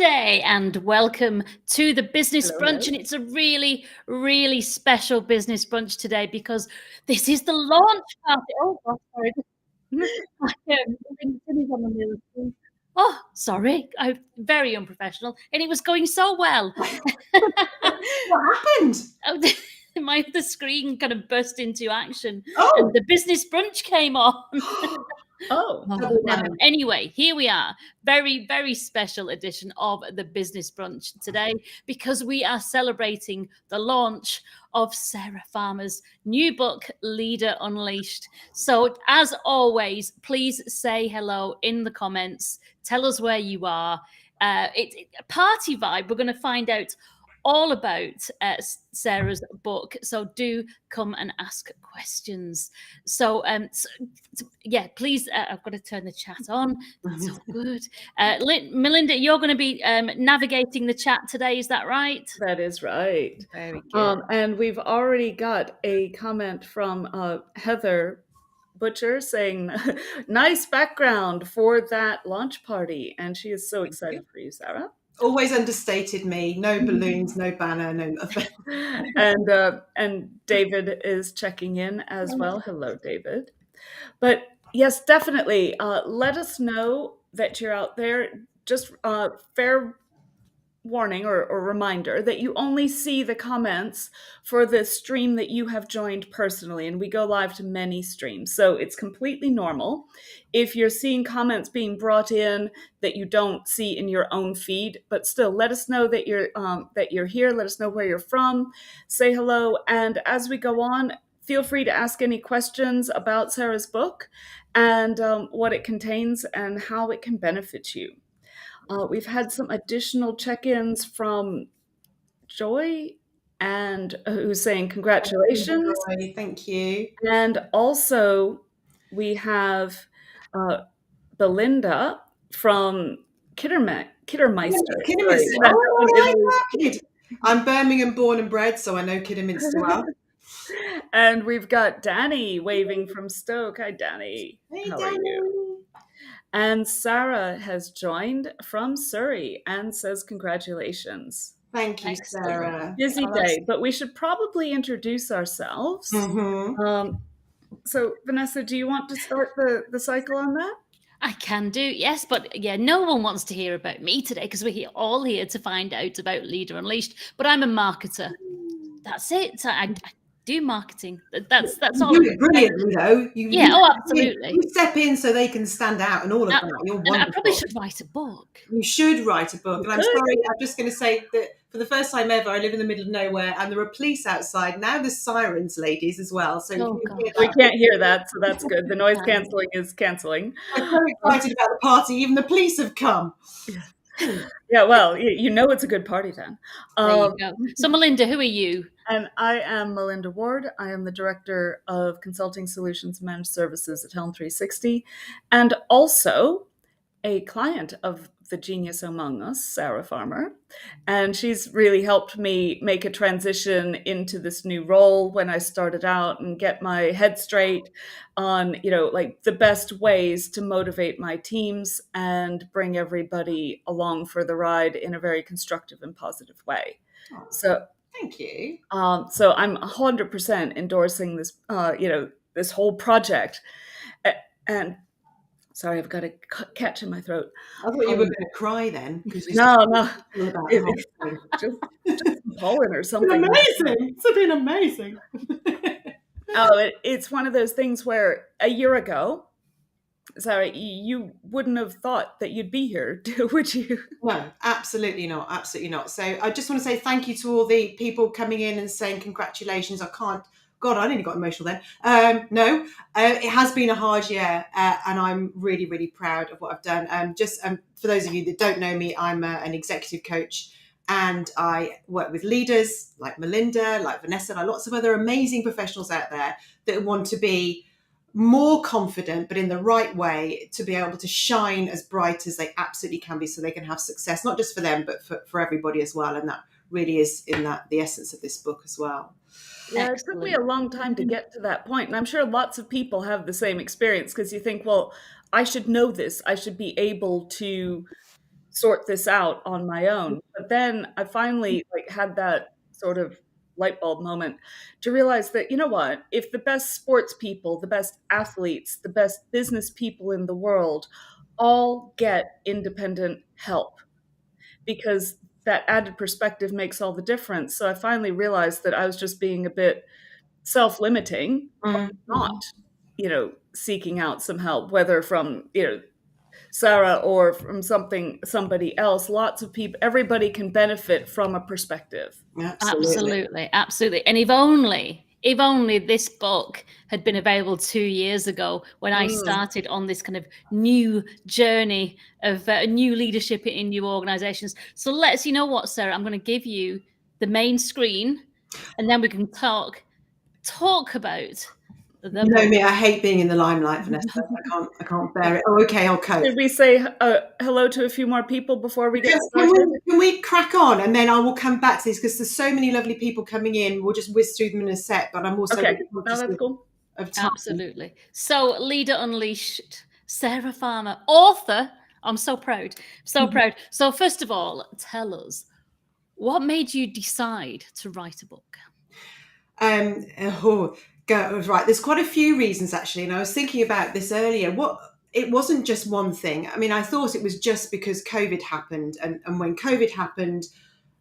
day and welcome to the business Hello, brunch. hello. And it's a really, really special business brunch today because this is the launch party. Oh, God, sorry. Tim's on the middle screen. Oh, sorry. I'm very unprofessional. And it was going so well. What happened? Oh, the screen kind of burst into action Oh. and the business brunch came on. Oh, Anyway, here we are. Very, very special edition of the Business Brunch today because we are celebrating the launch of Sarah Farmer's new book, Leader Unleashed. So, as always, please say hello in the comments. Tell us where you are. It's a party vibe. We're going to find out all about Sarah's book, so do come and ask questions. So yeah, please, I've got to turn the chat on. That's so good. Melinda, you're going to be navigating the chat today, is that right? that is right. Very good. And we've already got a comment from Heather Butcher saying, nice background for that launch party. And she is so excited for you, Sarah. Always understated me. No balloons, no banner, no nothing. And David is checking in as well. Hello, David. But yes, definitely. Let us know that you're out there. Just fair warning or reminder that you only see the comments for the stream that you have joined personally, and we go live to many streams, so it's completely normal if you're seeing comments being brought in that you don't see in your own feed. But still, let us know that you're here. Let us know where you're from. Say hello, and as we go on, feel free to ask any questions about Sarah's book and what it contains and how it can benefit you. We've had some additional check-ins from Joy, and who's saying congratulations. Thank you. And also we have Belinda from Kittermeister. I'm Birmingham born and bred, so I know Kidderminster well. And we've got Danny waving from Stoke. Hi, Danny. Hey, How Danny. are you? And Sarah has joined from Surrey and says congratulations. Thank you, Sarah. Busy day, but we should probably introduce ourselves. So, Vanessa, do you want to start the cycle on that? I can do, yes, but yeah, no one wants to hear about me today because we're all here to find out about Leader Unleashed. But I'm a marketer. That's it. I do marketing. That's all. You do it brilliantly, though. Absolutely. You step in so they can stand out and all of that. You're wonderful. And I probably should write a book. You should write a book. And I'm sorry, I'm just going to say that for the first time ever, I live in the middle of nowhere and there are police outside. Now there's sirens, ladies, as well. So we can't hear that, so that's good. The noise cancelling is cancelling. I'm so excited about the party. Even the police have come. Yeah, well, you know it's a good party then. There you go. So, Melinda, who are you? And I am Melinda Ward. I am the Director of Consulting Solutions and Managed Services at Helm 360, and also a client of the genius among us, Sarah Farmer. And she's really helped me make a transition into this new role when I started out and get my head straight on, like the best ways to motivate my teams and bring everybody along for the ride in a very constructive and positive way. So thank you. So I'm 100% endorsing this, this whole project. And sorry, I've got a catch in my throat. I thought you were going to cry then. No. Just pollen or something. It's been amazing. It's one of those things where a year ago, Sarah, you wouldn't have thought that you'd be here, would you? No, absolutely not. Absolutely not. So I just want to say thank you to all the people coming in and saying congratulations. God, I nearly got emotional then. No, it has been a hard year and I'm really, really proud of what I've done. For those of you that don't know me, I'm an executive coach and I work with leaders like Melinda, like Vanessa, like lots of other amazing professionals out there that want to be more confident, but in the right way, to be able to shine as bright as they absolutely can be so they can have success, not just for them, but for everybody as well. And that really is the essence of this book as well. Yeah, it took me a long time to get to that point. And I'm sure lots of people have the same experience because you think, well, I should know this. I should be able to sort this out on my own. But then I finally like had that sort of light bulb moment to realize that, you know what, if the best sports people, the best athletes, the best business people in the world all get independent help, because that added perspective makes all the difference. So I finally realized that I was just being a bit self-limiting, not, seeking out some help, whether from, Sarah or from somebody else. Lots of people, everybody can benefit from a perspective. Absolutely, absolutely. And if only this book had been available 2 years ago when I started on this kind of new journey of new leadership in new organizations. So you know what, Sarah, I'm going to give you the main screen and then we can talk about the You know book. me, I hate being in the limelight, Vanessa. I can't bear it. Oh, okay, I'll cope. Did we say hello to a few more people before we get started? Can we crack on, and then I will come back to this because there's so many lovely people coming in. We'll just whiz through them in a sec, but I'm also Okay, no, that's cool. of time. Absolutely. So, Leader Unleashed, Sarah Farmer, author. I'm so proud. So proud. So, first of all, tell us, what made you decide to write a book? Right. There's quite a few reasons actually, and I was thinking about this earlier. It wasn't just one thing. I mean, I thought it was just because COVID happened, and when COVID happened,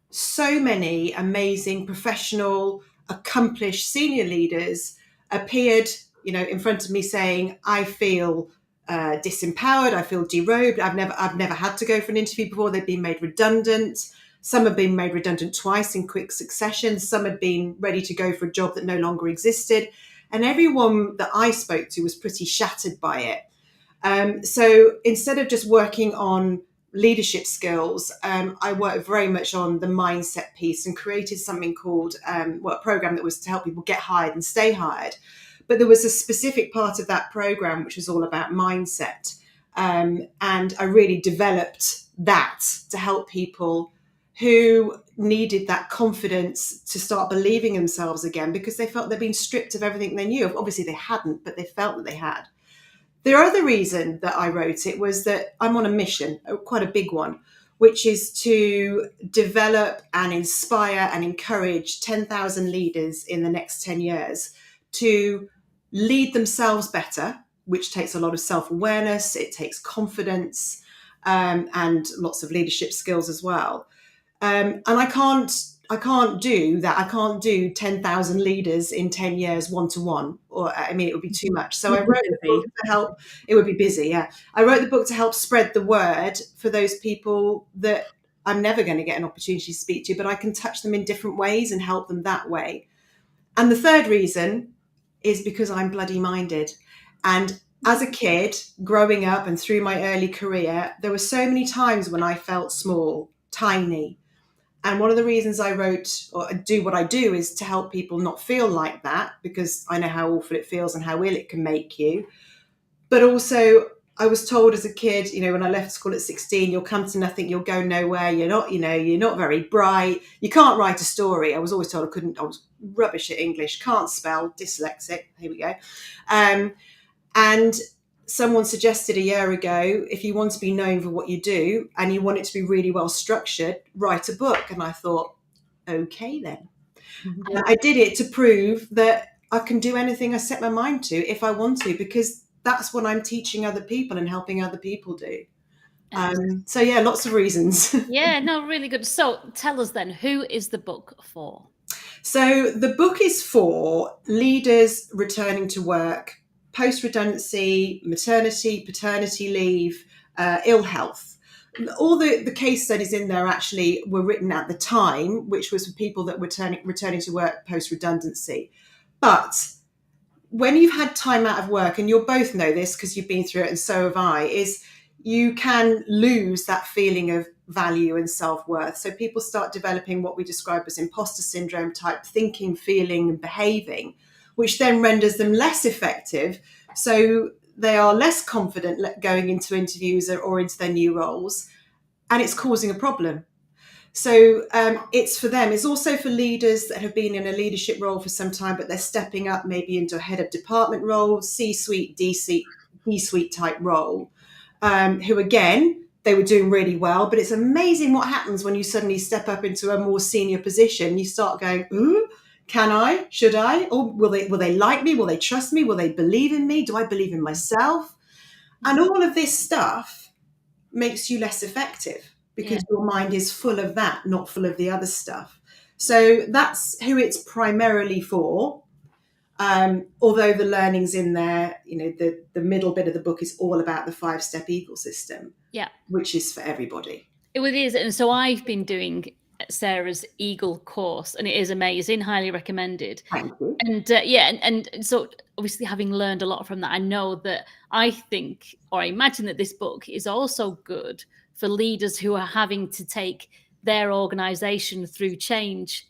so many amazing, professional, accomplished senior leaders appeared, in front of me saying, "I feel disempowered. I feel derobed. I've never had to go for an interview before. They've been made redundant. Some have been made redundant twice in quick succession. Some had been ready to go for a job that no longer existed." And everyone that I spoke to was pretty shattered by it. So instead of just working on leadership skills, I worked very much on the mindset piece and created something called a program that was to help people get hired and stay hired. But there was a specific part of that program which was all about mindset. And I really developed that to help people who needed that confidence to start believing themselves again because they felt they'd been stripped of everything they knew. Obviously they hadn't, but they felt that they had. The other reason that I wrote it was that I'm on a mission, quite a big one, which is to develop and inspire and encourage 10,000 leaders in the next 10 years to lead themselves better, which takes a lot of self-awareness, it takes confidence, and lots of leadership skills as well. And I can't do that. I can't do 10,000 leaders in 10 years one-to-one, it would be too much. So I wrote the book to help. It would be busy, yeah. I wrote the book to help spread the word for those people that I'm never going to get an opportunity to speak to, but I can touch them in different ways and help them that way. And the third reason is because I'm bloody minded. And as a kid, growing up and through my early career, there were so many times when I felt small, tiny. And one of the reasons I wrote or do what I do is to help people not feel like that, because I know how awful it feels and how ill it can make you. But also, I was told as a kid, when I left school at 16, you'll come to nothing, you'll go nowhere. You're not very bright. You can't write a story. I was always told I was rubbish at English, can't spell, dyslexic. Here we go. And someone suggested a year ago, if you want to be known for what you do and you want it to be really well structured, write a book. And I thought, okay, then. Mm-hmm. And I did it to prove that I can do anything I set my mind to if I want to, because that's what I'm teaching other people and helping other people do. So yeah, lots of reasons. Yeah, no, really good. So tell us then, who is the book for? So the book is for leaders returning to work, post-redundancy, maternity, paternity leave, ill health. All the case studies in there actually were written at the time, which was for people that were returning to work post-redundancy. But when you've had time out of work, and you'll both know this because you've been through it and so have I, is you can lose that feeling of value and self-worth. So people start developing what we describe as imposter syndrome type thinking, feeling and behaving, which then renders them less effective. So they are less confident going into interviews or into their new roles, and it's causing a problem. So it's for them. It's also for leaders that have been in a leadership role for some time, but they're stepping up maybe into a head of department role, C-suite, D-suite type role, who again, they were doing really well. But it's amazing what happens when you suddenly step up into a more senior position. You start going, ooh, can I? Should I? Or will they like me? Will they trust me? Will they believe in me? Do I believe in myself? And all of this stuff makes you less effective because your mind is full of that, not full of the other stuff. So that's who it's primarily for. Although the learning's in there, the middle bit of the book is all about the 5-step Eagle system, which is for everybody. It is. And so I've been doing Sarah's Eagle course, and it is amazing, highly recommended. Thank you. And and so obviously, having learned a lot from that, I know that I think, or I imagine, that this book is also good for leaders who are having to take their organization through change,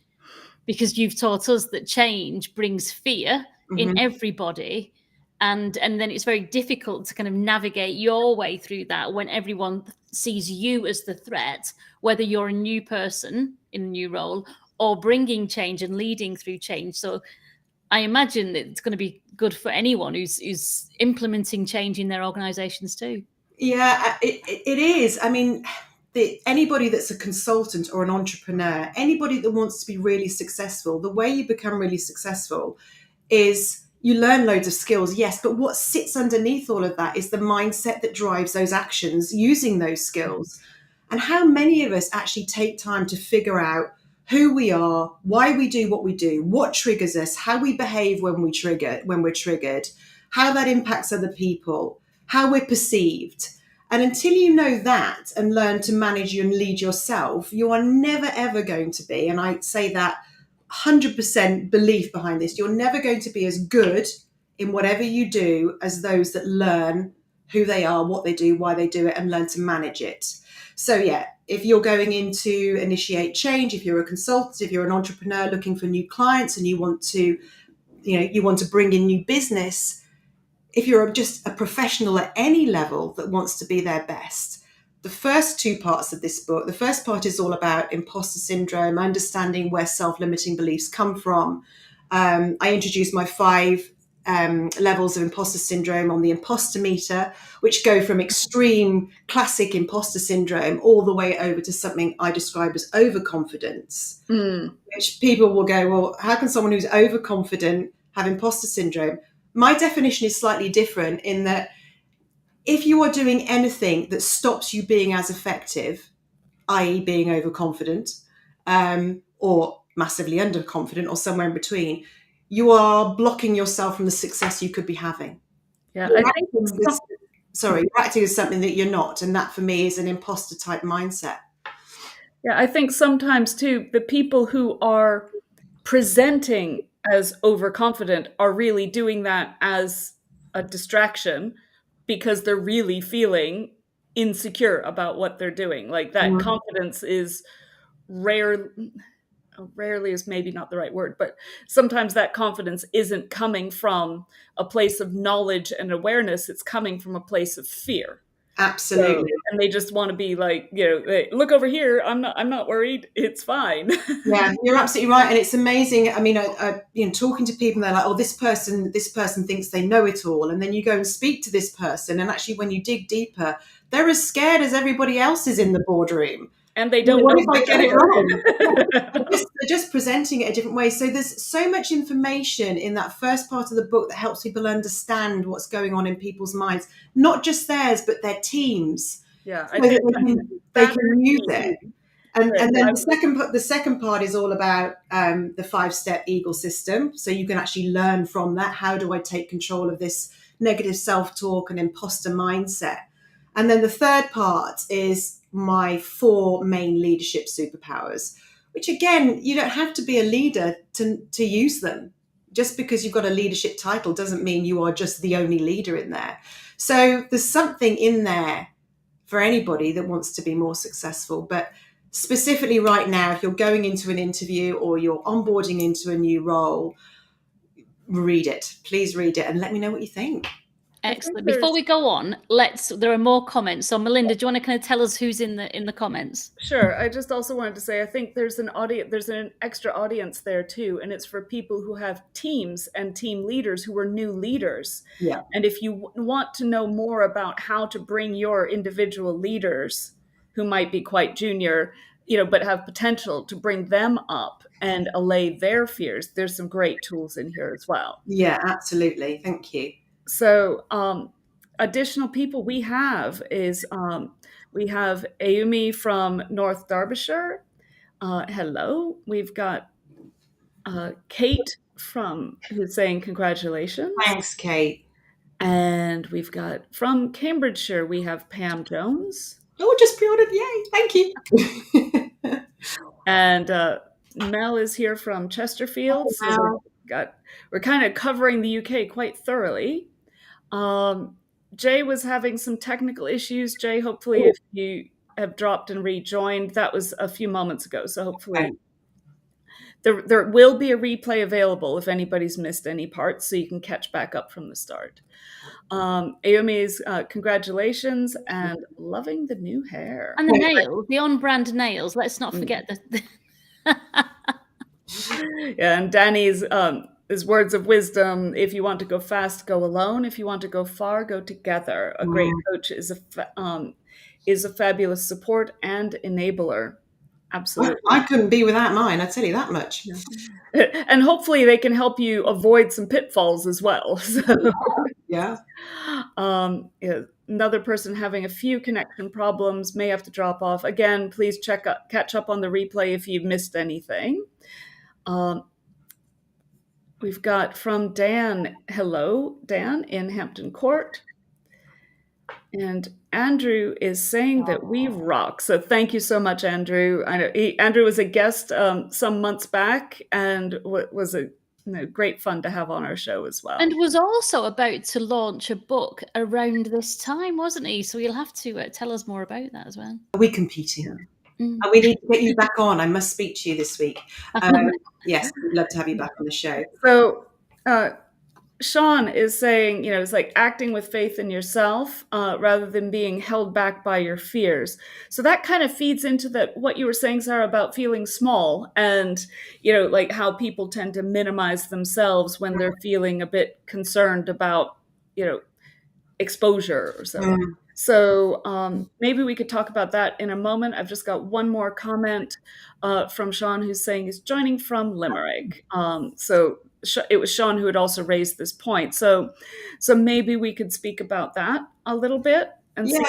because you've taught us that change brings fear in everybody. And then it's very difficult to kind of navigate your way through that when everyone sees you as the threat, whether you're a new person in a new role or bringing change and leading through change. So I imagine that it's going to be good for anyone who's implementing change in their organizations too. Yeah, it is. I mean, anybody that's a consultant or an entrepreneur, anybody that wants to be really successful, the way you become really successful is you learn loads of skills, yes, but what sits underneath all of that is the mindset that drives those actions using those skills. And how many of us actually take time to figure out who we are, why we do what we do, what triggers us, how we behave when we're triggered, how that impacts other people, how we're perceived. And until you know that and learn to manage and lead yourself, you are never, ever going to be, and I say that 100% belief behind this, you're never going to be as good in whatever you do as those that learn who they are, what they do, why they do it, and learn to manage it. So yeah, if you're going in to initiate change, if you're a consultant, if you're an entrepreneur looking for new clients and you want to bring in new business, if you're just a professional at any level that wants to be their best, the first 2 parts of this book, the first part is all about imposter syndrome, understanding where self-limiting beliefs come from. I introduced my 5 levels of imposter syndrome on the imposter meter, which go from extreme classic imposter syndrome all the way over to something I describe as overconfidence, which people will go, well, how can someone who's overconfident have imposter syndrome? My definition is slightly different in that if you are doing anything that stops you being as effective, i.e. being overconfident, or massively underconfident, or somewhere in between, you are blocking yourself from the success you could be having. Yeah, you're acting as something that you're not. And that for me is an imposter type mindset. Yeah, I think sometimes too, the people who are presenting as overconfident are really doing that as a distraction because they're really feeling insecure about what they're doing. Like that confidence is rarely is maybe not the right word, but sometimes that confidence isn't coming from a place of knowledge and awareness. It's coming from a place of fear. Absolutely. So, and they just want to be like, hey, look over here. I'm not worried. It's fine. Yeah, you're absolutely right. And it's amazing. I mean, talking to people, they're like, oh, this person thinks they know it all. And then you go and speak to this person. And actually, when you dig deeper, they're as scared as everybody else is in the boardroom. And they don't know if I get it wrong. They're just presenting it a different way. So there's so much information in that first part of the book that helps people understand what's going on in people's minds, not just theirs, but their teams. Yeah, so they can use it. And then the second part is all about the 5-step Eagle system. So you can actually learn from that. How do I take control of this negative self-talk and imposter mindset? And then the third part is my 4 main leadership superpowers, which again, you don't have to be a leader to use them. Just because you've got a leadership title doesn't mean you are just the only leader in there. So there's something in there for anybody that wants to be more successful. But specifically right now, if you're going into an interview or you're onboarding into a new role, read it. Please read it and let me know what you think. Excellent. Before we go on, there are more comments. So Melinda, do you want to kind of tell us who's in the comments? Sure. I just also wanted to say, I think there's an extra audience there too, and it's for people who have teams and team leaders who are new leaders. Yeah. And if you want to know more about how to bring your individual leaders who might be quite junior, but have potential, to bring them up and allay their fears, there's some great tools in here as well. Yeah, absolutely. Thank you. So additional people we have Ayumi from North Derbyshire. Hello. We've got Kate who's saying congratulations. Thanks, Kate. And we've got from Cambridgeshire, we have Pam Jones. Oh, just pre-ordered. Yay. Thank you. And Mel is here from Chesterfield. So we're kind of covering the UK quite thoroughly. Jay was having some technical issues. Jay, hopefully if you have dropped and rejoined, that was a few moments ago. So hopefully there will be a replay available if anybody's missed any parts, so you can catch back up from the start. Ayumi's congratulations and loving the new hair. And the nails, the on-brand nails. Let's not forget the Yeah, and Danny's his words of wisdom: if you want to go fast, go alone. If you want to go far, go together. A great coach is a fabulous support and enabler. Absolutely. I couldn't be without mine, I tell you that much. Yeah. And hopefully they can help you avoid some pitfalls as well. So, yeah. Another person having a few connection problems may have to drop off. Again, please catch up on the replay if you've missed anything. We've got from Dan. Hello, Dan in Hampton Court. And Andrew is saying that we rock. So thank you so much, Andrew. I know Andrew was a guest some months back and was a great fun to have on our show as well. And was also about to launch a book around this time, wasn't he? So you'll have to tell us more about that as well. Are we competing? And we need to get you back on. I must speak to you this week. Yes, we'd love to have you back on the show. So Sean is saying, it's like acting with faith in yourself rather than being held back by your fears. So that kind of feeds into what you were saying, Sarah, about feeling small and, like how people tend to minimize themselves when they're feeling a bit concerned about, exposure or so. So maybe we could talk about that in a moment. I've just got one more comment from Sean who's saying he's joining from Limerick. So it was Sean who had also raised this point. So maybe we could speak about that a little bit and see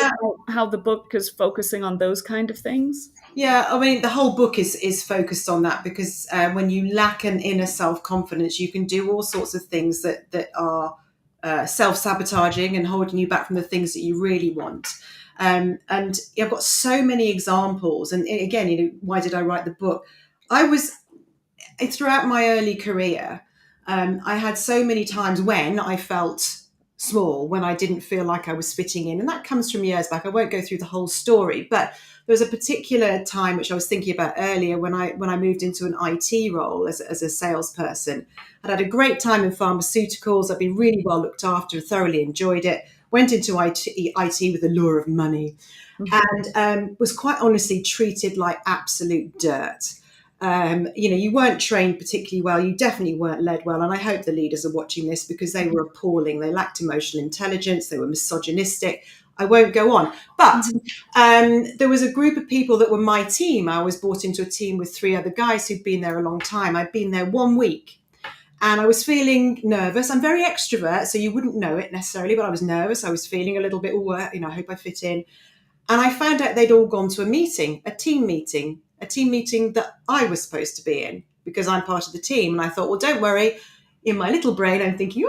how the book is focusing on those kind of things. Yeah, I mean, the whole book is focused on that because when you lack an inner self-confidence, you can do all sorts of things that are self-sabotaging and holding you back from the things that you really want. And I've got so many examples. And again, why did I write the book? Throughout my early career, I had so many times when I felt small, when I didn't feel like I was fitting in. And that comes from years back. I won't go through the whole story, but there was a particular time which I was thinking about earlier when I moved into an IT role as a salesperson. I'd had a great time in pharmaceuticals. I'd been really well looked after, thoroughly enjoyed it. Went into IT with the lure of money and was quite honestly treated like absolute dirt. You weren't trained particularly well. You definitely weren't led well. And I hope the leaders are watching this because they were appalling. They lacked emotional intelligence. They were misogynistic. I won't go on. But there was a group of people that were my team. I was brought into a team with 3 other guys who'd been there a long time. I'd been there 1 week and I was feeling nervous. I'm very extrovert, so you wouldn't know it necessarily, but I was nervous. I was feeling a little bit, I hope I fit in. And I found out they'd all gone to a team meeting that I was supposed to be in because I'm part of the team. And I thought, well, don't worry. In my little brain, I'm thinking,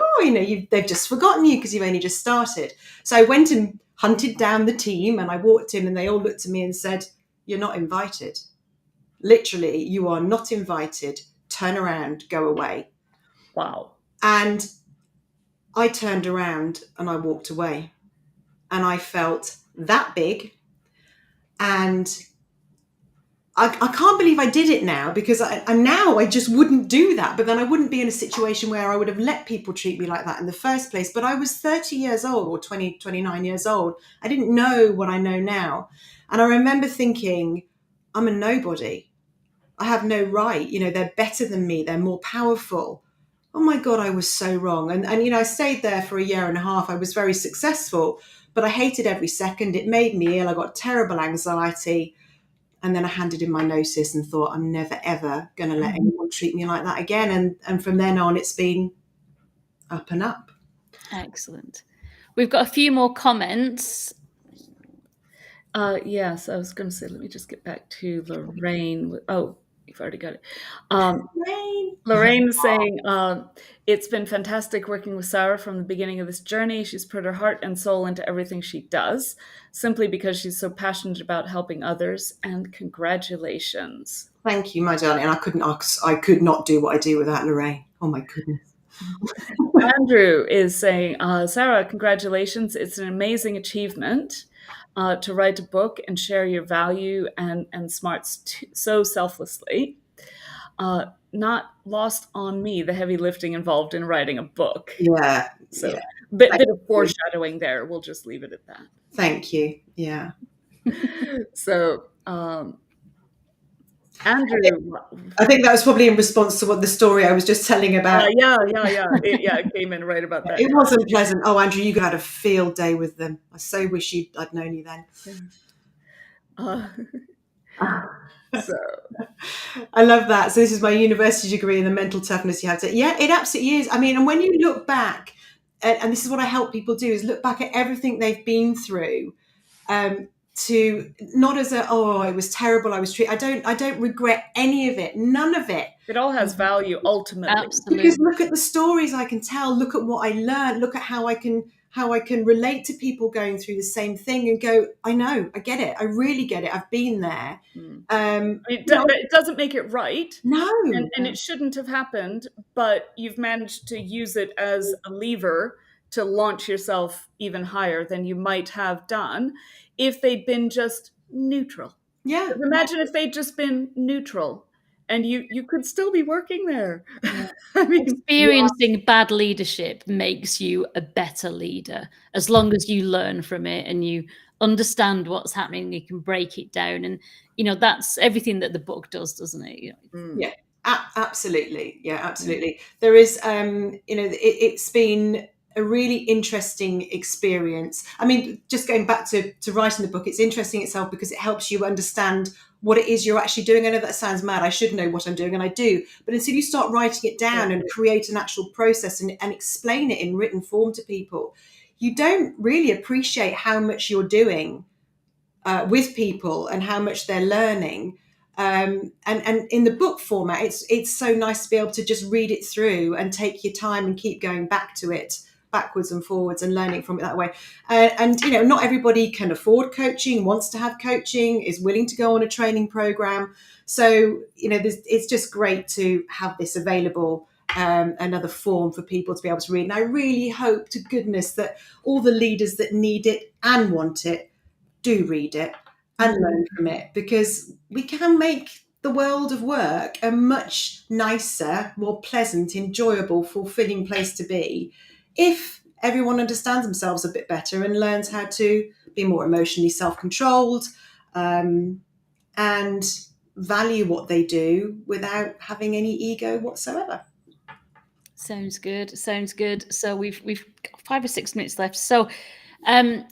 they've just forgotten you because you've only just started. So I went and hunted down the team and I walked in and they all looked at me and said, you're not invited. Literally, you are not invited. Turn around, go away. Wow. And I turned around and I walked away and I felt that big and I can't believe I did it now, because I just wouldn't do that. But then I wouldn't be in a situation where I would have let people treat me like that in the first place. But I was 30 years old, or 29 years old. I didn't know what I know now. And I remember thinking, I'm a nobody. I have no right. They're better than me. They're more powerful. Oh my God, I was so wrong. And I stayed there for a year and a half. I was very successful, but I hated every second. It made me ill. I got terrible anxiety. And then I handed in my notice and thought, I'm never, ever going to let anyone treat me like that again. And from then on, it's been up and up. Excellent. We've got a few more comments. Yes, I was going to say, let me just get back to Lorraine. Oh, you've already got it. Lorraine is saying, it's been fantastic working with Sarah from the beginning of this journey. She's put her heart and soul into everything she does, simply because she's so passionate about helping others. And congratulations. Thank you, my darling. And I could not do what I do without Lorraine. Oh my goodness. Andrew is saying, Sarah, congratulations. It's an amazing achievement to write a book and share your value and smarts so selflessly. Not lost on me, the heavy lifting involved in writing a book. Yeah. So bit of foreshadowing there. We'll just leave it at that. Thank you. Yeah. So Andrew, I think that was probably in response to what the story I was just telling about. Yeah. It came in right about that. It wasn't pleasant. Oh, Andrew, you had a field day with them. I so wish I'd known you then. So I love that. So this is my university degree and the mental toughness you have to. Yeah, it absolutely is. I mean, and when you look back, and this is what I help people do, is look back at everything they've been through, to not as it was terrible, I was treated. I don't regret any of it. None of it. It all has value ultimately. Absolutely. Because look at the stories I can tell. Look at what I learned. Look at how I can relate to people going through the same thing and go, I know, I get it. I really get it. I've been there. It doesn't make it right. No. And it shouldn't have happened, but you've managed to use it as a lever to launch yourself even higher than you might have done if they'd been just neutral. Yeah. Imagine if they'd just been neutral. And you could still be working there. Yeah. I mean, experiencing bad leadership makes you a better leader, as long as you learn from it and you understand what's happening. You can break it down, and that's everything that the book does, doesn't it? Yeah, absolutely. Yeah, absolutely. There is, it's been a really interesting experience. I mean, just going back to writing the book, it's interesting itself because it helps you understand what it is you're actually doing. I know that sounds mad. I should know what I'm doing, and I do. But until you start writing it down and create an actual process and explain it in written form to people, you don't really appreciate how much you're doing with people and how much they're learning. And in the book format, it's so nice to be able to just read it through and take your time and keep going back to it, backwards and forwards, and learning from it that way. And not everybody can afford coaching, wants to have coaching, is willing to go on a training program. So it's just great to have this available, another form for people to be able to read. And I really hope to goodness that all the leaders that need it and want it do read it and learn from it, because we can make the world of work a much nicer, more pleasant, enjoyable, fulfilling place to be if everyone understands themselves a bit better and learns how to be more emotionally self-controlled, and value what they do without having any ego whatsoever. Sounds good. So we've got 5 or 6 minutes left. So do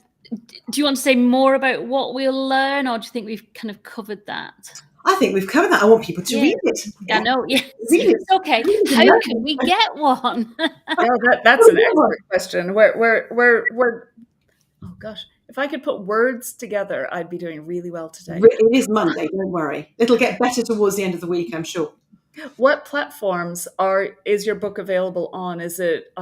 you want to say more about what we'll learn, or do you think we've kind of covered that? I think we've covered that. I want people to read it. I know. Yes, Read it. it's okay. How can we get one? That's an excellent question. Where oh gosh, if I could put words together, I'd be doing really well today. It is Monday, don't worry. It'll get better towards the end of the week, I'm sure. What platforms is your book available on? Is it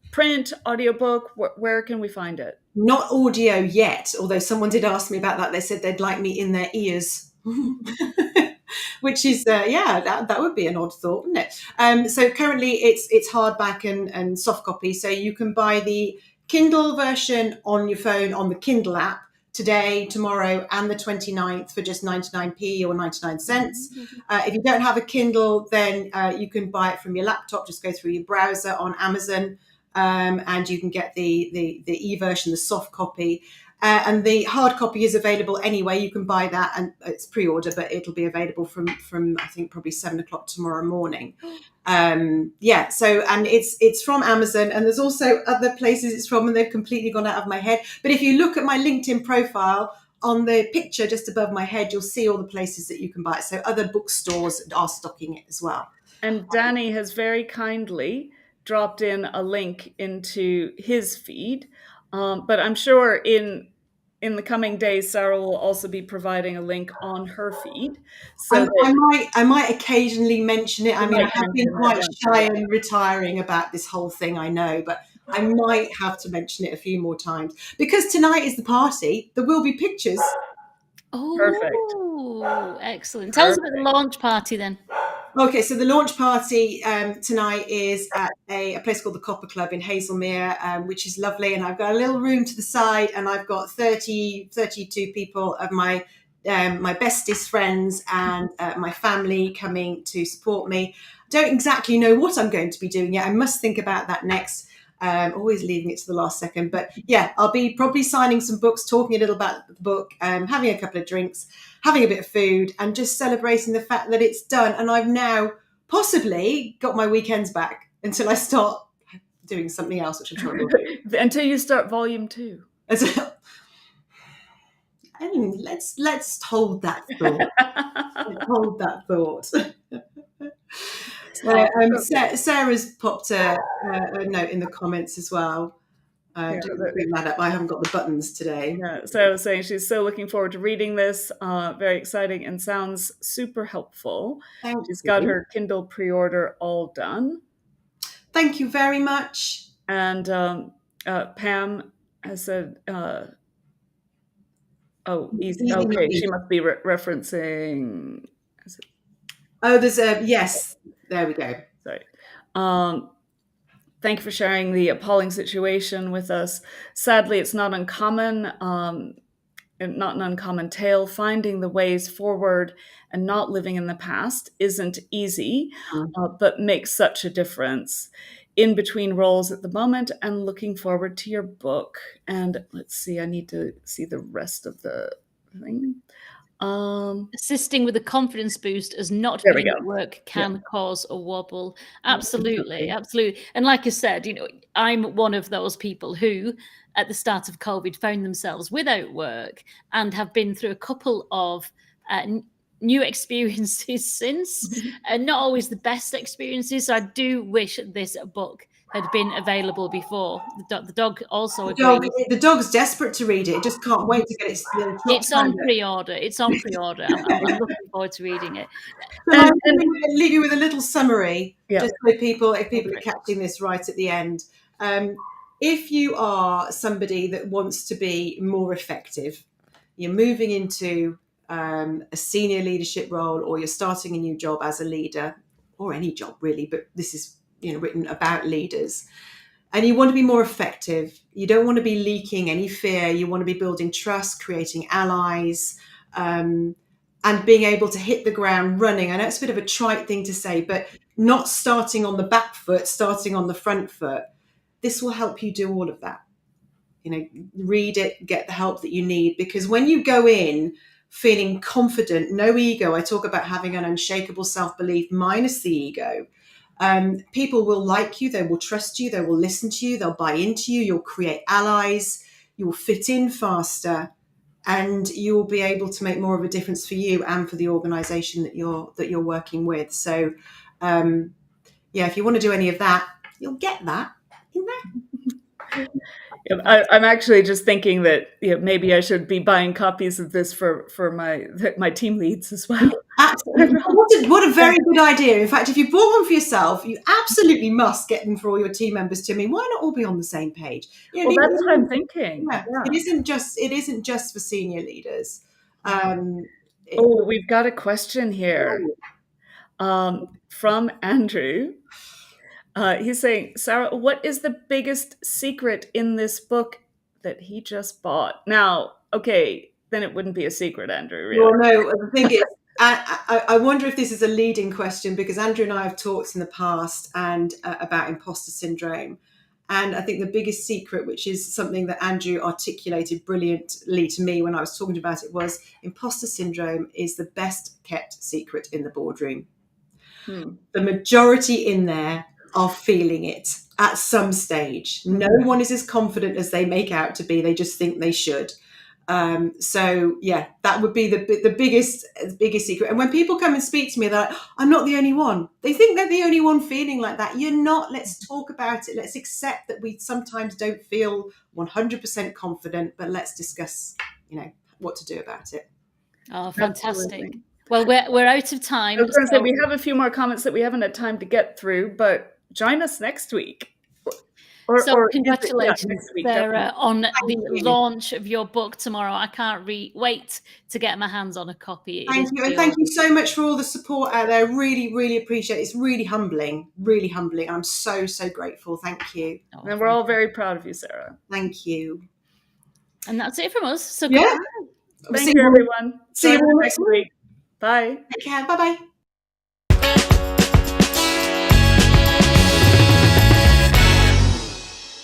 print, audiobook? Where can we find it? Not audio yet, although someone did ask me about that. They said they'd like me in their ears. Which is that would be an odd thought, wouldn't it? So currently it's hardback and soft copy, so you can buy the Kindle version on your phone on the Kindle app today, tomorrow, and the 29th for just 99p or 99 cents. If you don't have a Kindle, then you can buy it from your laptop. Just go through your browser on Amazon, and you can get the e-version, the soft copy. And the hard copy is available anyway. You can buy that, and it's pre-order, but it'll be available from I think probably 7 o'clock tomorrow morning. So, and it's from Amazon, and there's also other places it's from, and they've completely gone out of my head. But if you look at my LinkedIn profile, on the picture just above my head, you'll see all the places that you can buy it. So other bookstores are stocking it as well. And Danny has very kindly dropped in a link into his feed. But I'm sure in the coming days, Sarah will also be providing a link on her feed. So I might occasionally mention it. I mean, I have been quite shy and retiring about this whole thing, I know, but I might have to mention it a few more times, because tonight is the party. There will be pictures. Oh, perfect. Excellent. Tell us about the launch party then. Okay, so the launch party tonight is at a place called the Copper Club in Hazelmere, which is lovely. And I've got a little room to the side, and I've got 32 people of my bestest friends and my family coming to support me. I don't exactly know what I'm going to be doing yet. I must think about that next. Always leaving it to the last second. But yeah, I'll be probably signing some books, talking a little about the book, having a couple of drinks, having a bit of food, and just celebrating the fact that it's done. And I've now possibly got my weekends back until I start doing something else, which I'm sure I will do. Until you start volume 2. I mean, let's hold that thought. Hold that thought. Sarah's popped a note in the comments as well. Bring that up. I haven't got the buttons today. Yeah, so I was saying she's so looking forward to reading this. Very exciting and sounds super helpful. She's got her Kindle pre-order all done. Thank you very much. And Pam has said, easy. Okay, she must be referencing. There's a yes. There we go. Sorry. Thank you for sharing the appalling situation with us. Sadly, it's not uncommon, not an uncommon tale. Finding the ways forward and not living in the past isn't easy, but makes such a difference. In between roles at the moment, and looking forward to your book. And let's see, I need to see the rest of the thing. Assisting with a confidence boost as not being at work can cause a wobble. Absolutely. And like I said, I'm one of those people who, at the start of COVID, found themselves without work and have been through a couple of new experiences since, and not always the best experiences. So I do wish this book had been available before. The dog also agrees. The dog's desperate to read it. It just can't wait to get its. It's on pre-order. I'm looking forward to reading it. And leave you with a little summary, just so if people are catching this right at the end. If you are somebody that wants to be more effective, you're moving into a senior leadership role, or you're starting a new job as a leader, or any job really, but this is written about leaders, and you want to be more effective. You don't want to be leaking any fear. You want to be building trust, creating allies, and being able to hit the ground running. I know it's a bit of a trite thing to say, but not starting on the back foot, starting on the front foot. This will help you do all of that. Read it, get the help that you need, because when you go in feeling confident, no ego, I talk about having an unshakable self-belief minus the ego. People will like you, they will trust you, they will listen to you, they'll buy into you, you'll create allies, you'll fit in faster, and you'll be able to make more of a difference for you and for the organization that you're working with. So if you want to do any of that, you'll get that in there. I'm actually just thinking that maybe I should be buying copies of this for my team leads as well. Absolutely. What a very good idea. In fact, if you bought one for yourself, you absolutely must get them for all your team members too. I mean, why not all be on the same page? That's what I'm thinking. Yeah. It isn't just for senior leaders. We've got a question here from Andrew. He's saying, Sarah, what is the biggest secret in this book that he just bought. Now, okay, then it wouldn't be a secret, Andrew, really. Well, no, the thing is, I wonder if this is a leading question, because Andrew and I have talked in the past and about imposter syndrome. And I think the biggest secret, which is something that Andrew articulated brilliantly to me when I was talking about it, was imposter syndrome is the best kept secret in the boardroom. The majority in there are feeling it at some stage. No one is as confident as they make out to be. They just think they should. So yeah, that would be the biggest secret. And when people come and speak to me, they're like, I'm not the only one. They think they're the only one feeling like that. You're not. Let's talk about it. Let's accept that we sometimes don't feel 100% confident, but let's discuss, what to do about it. Oh, fantastic. Absolutely. Well, we're out of time. I was going to say, we have a few more comments that we haven't had time to get through, but join us next week. Congratulations, next week, Sarah, on the you. launch of your book tomorrow. I can't wait to get my hands on a copy. Thank you. And thank you so much for all the support out there. Really, really appreciate it. It's really humbling, really humbling. I'm so, so grateful. Thank you. And we're all very proud of you, Sarah. Thank you. And that's it from us. So Yeah. Thank you, everyone. See you all next week. Bye. Take care. Bye-bye.